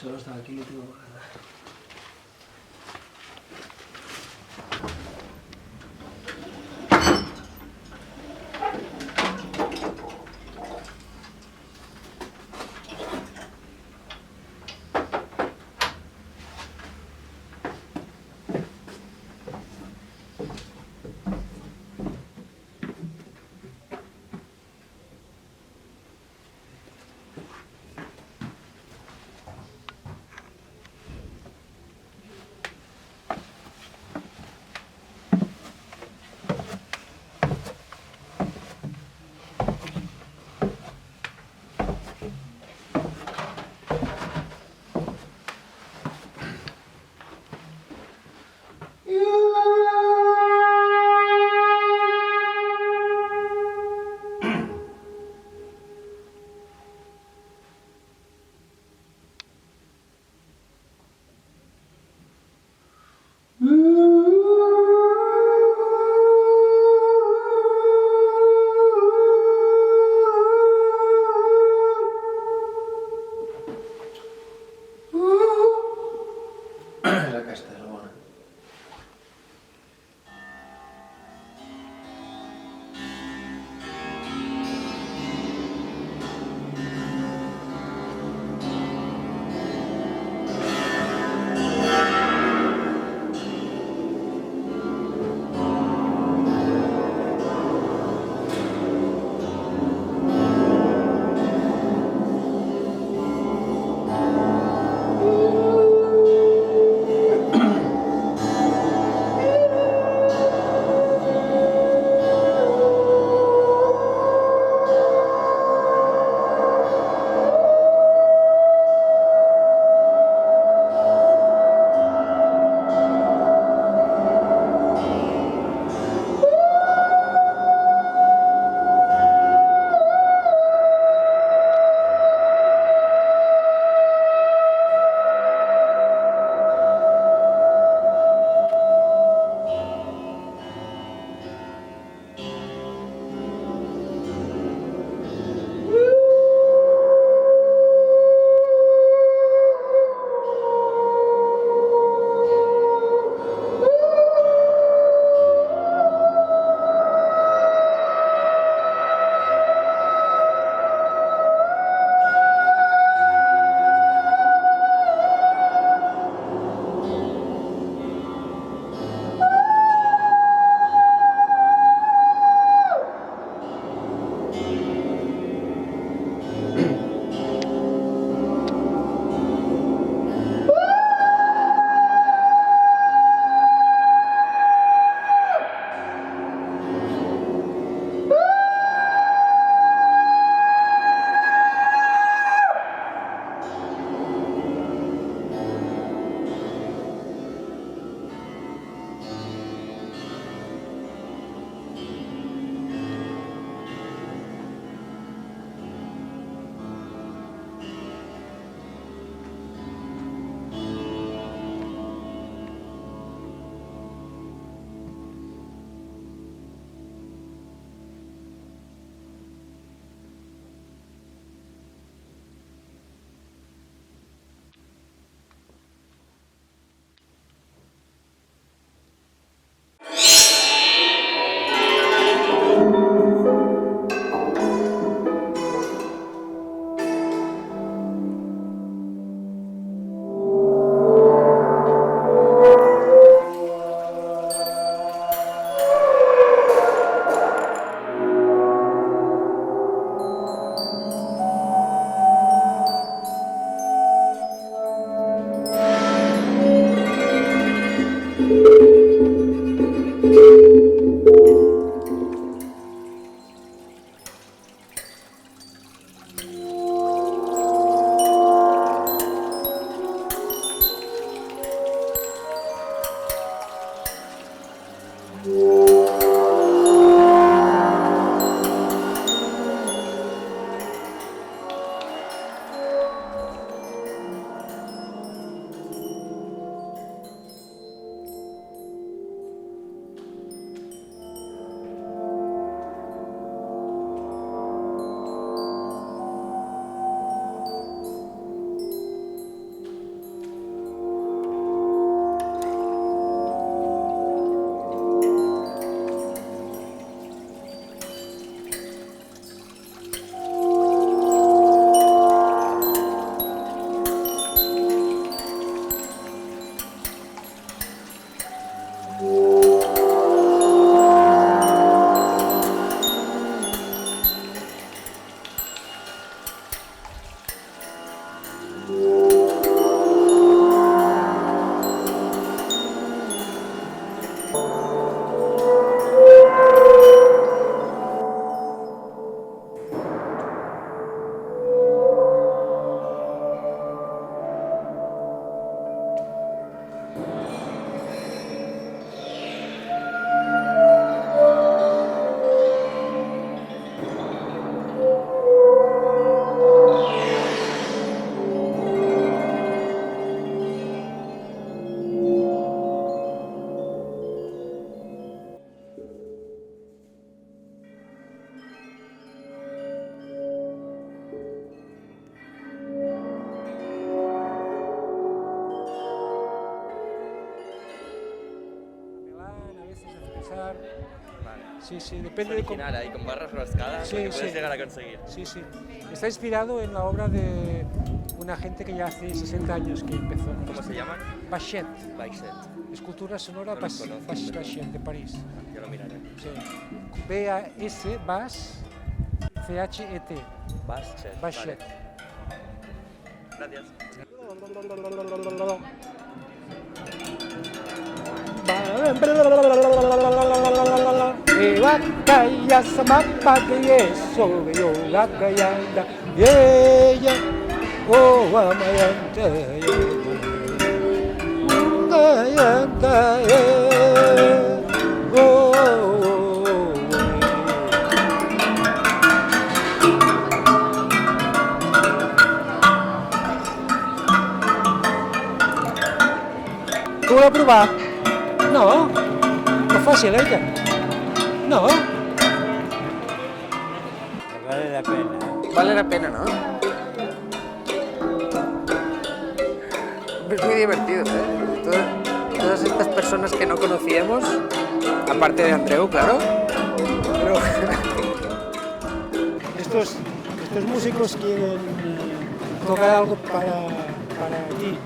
todo está aquí, lo tengo que guardar. Aquesta és bona. Vale. Sí, sí, depende de cómo... ahí con barras rascadas, sí, que puedes sí. llegar a conseguir. Sí, sí. Está inspirado en la obra de una gente que ya hace 60 años que empezó. ¿Cómo se llaman? Bachet. Baixet. Escultura sonora No los conozco, Bachet de París. Ya lo miraré. Sí. B-A-S, Bas, C-H-E-T. Baixet. Bachet. Vale. Gracias. Wakaya samapage soyo gakayanda yeya o amayanta gayanda o ¿Tú lo has probado? No, no es fácil ella. No. Vale la pena. Vale la pena, ¿no? Es muy divertido, ¿eh? Todas estas personas que no conocíamos, aparte de Andreu, claro. Pero... Estos músicos quieren tocar algo para ti.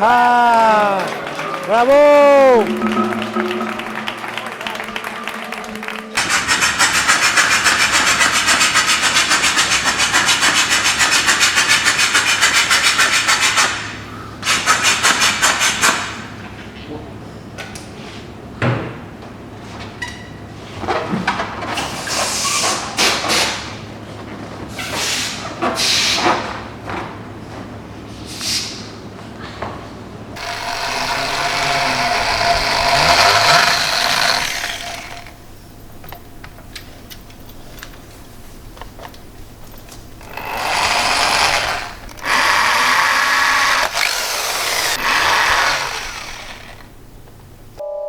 ¡Ah! ¡Bravo!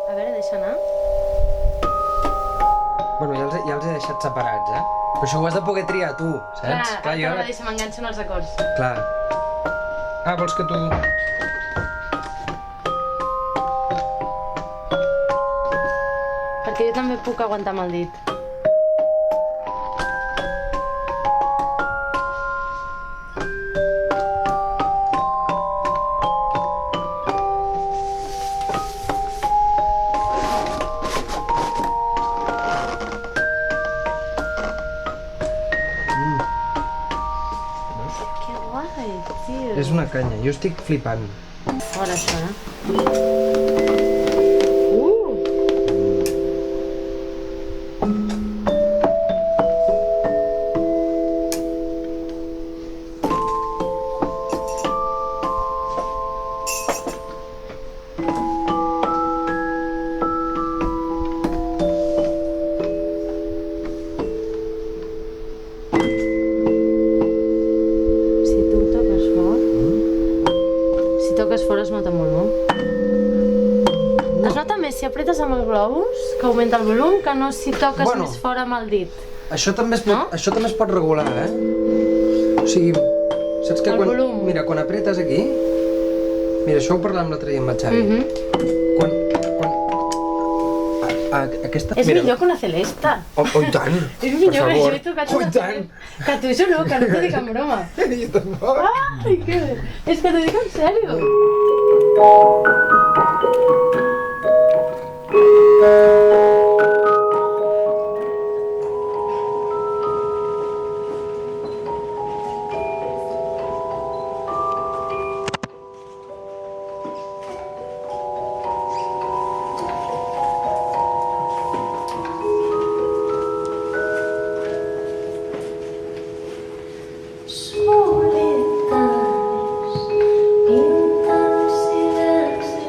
A veure, deixa anar. Bueno, ja els he deixat separats, eh? Però això ho has de poder triar tu, saps? Clar, jo... deixa, m'enganxen els acords. Clar. Ah, vols que tu... Perquè jo també puc aguantar amb el dit. Que guai, tio. És una canya, jo estic flipant. Ara sona. si apretes amb el globus, que augmenta el volum, que no si toques Bueno. més fort amb el dit. Això també es pot regular, eh? O sigui, saps que El volum. Mira, quan apretes aquí... Mira, això ho parlàvem l'altre dia amb el Xavi. Quan... Aquesta... És millor que una celesta. Oh, i tant! És millor per que favor. jo he tocat Oh, una i tant! Que t'ho juro, que no t'ho dic en broma. Jo tampoc! Ai, que... És que t'ho dic en sèrio. Solitários, então silêncio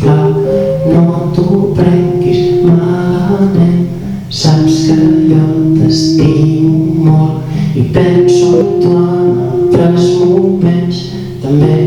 No t'ho prenguis malament, saps que jo t'estimo molt i penso en tu en altres moments també.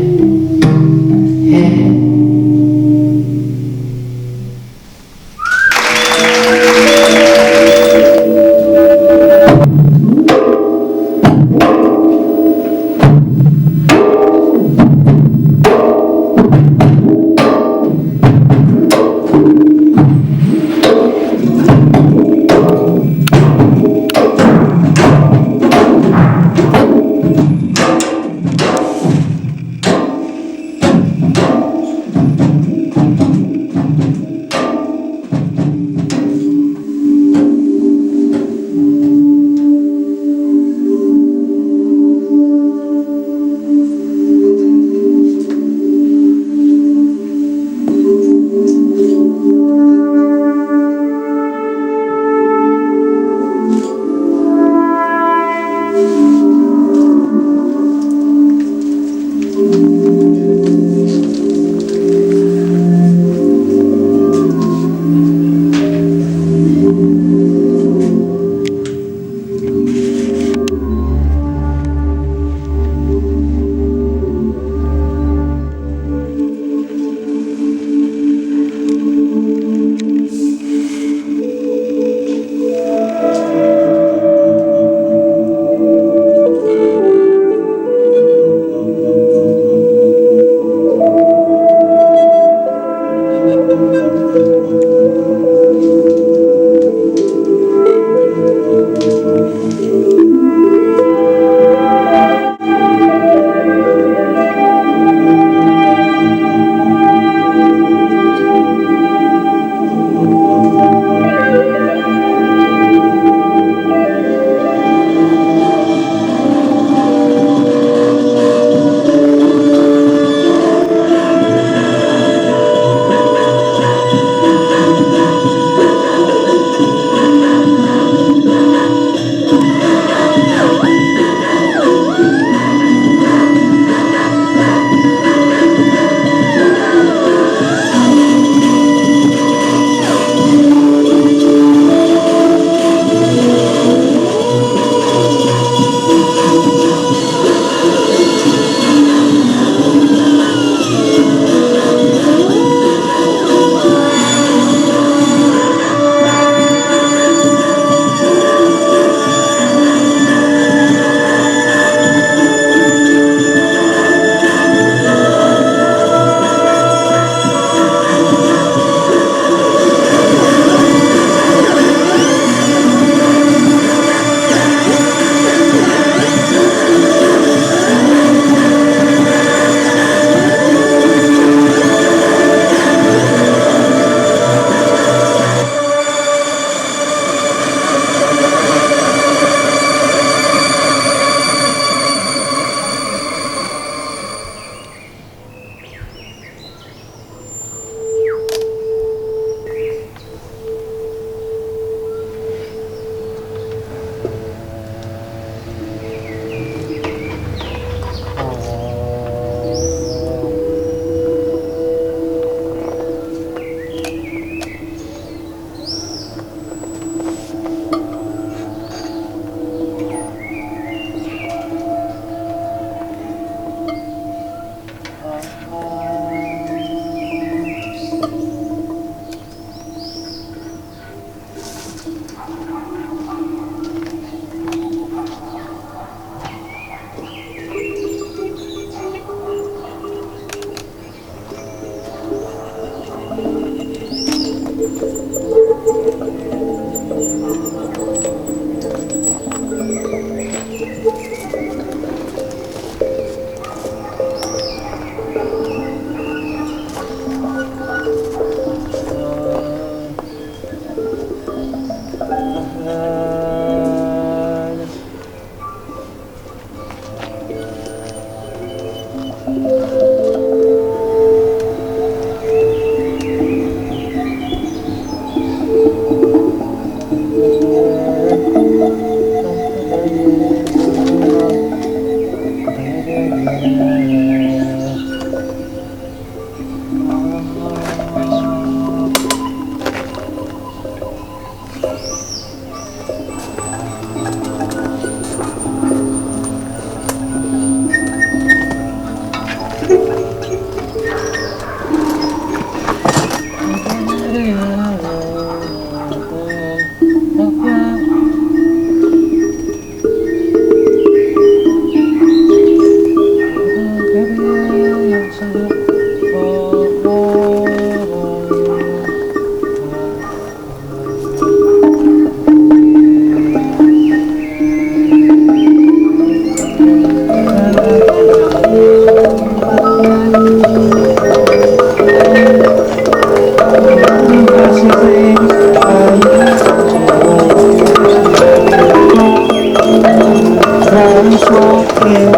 un soffre,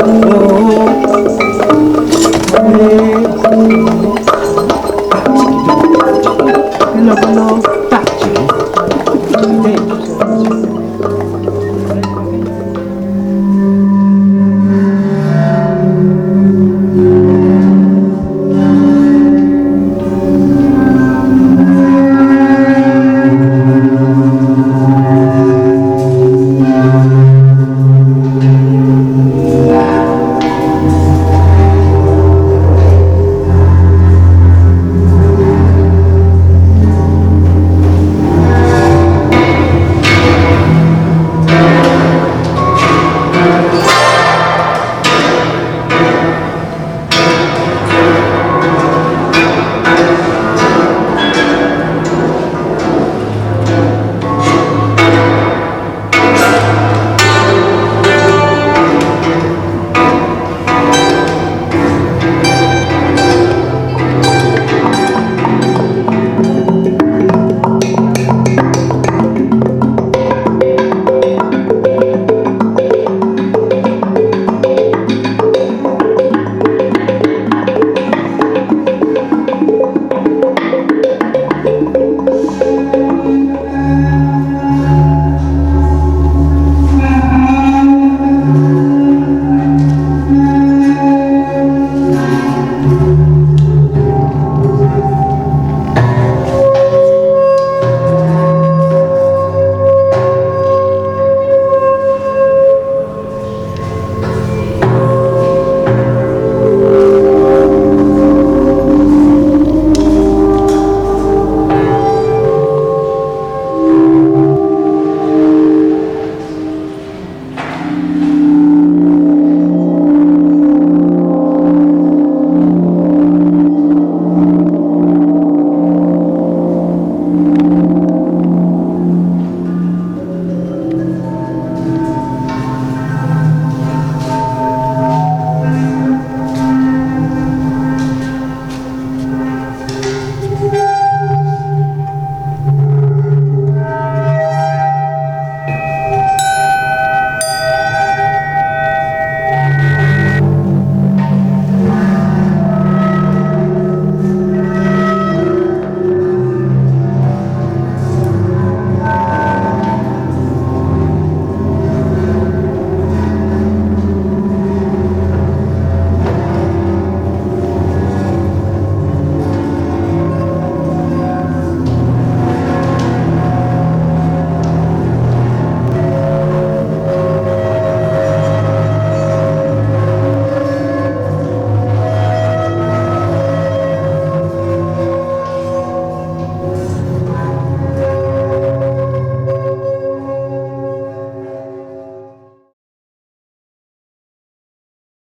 oh,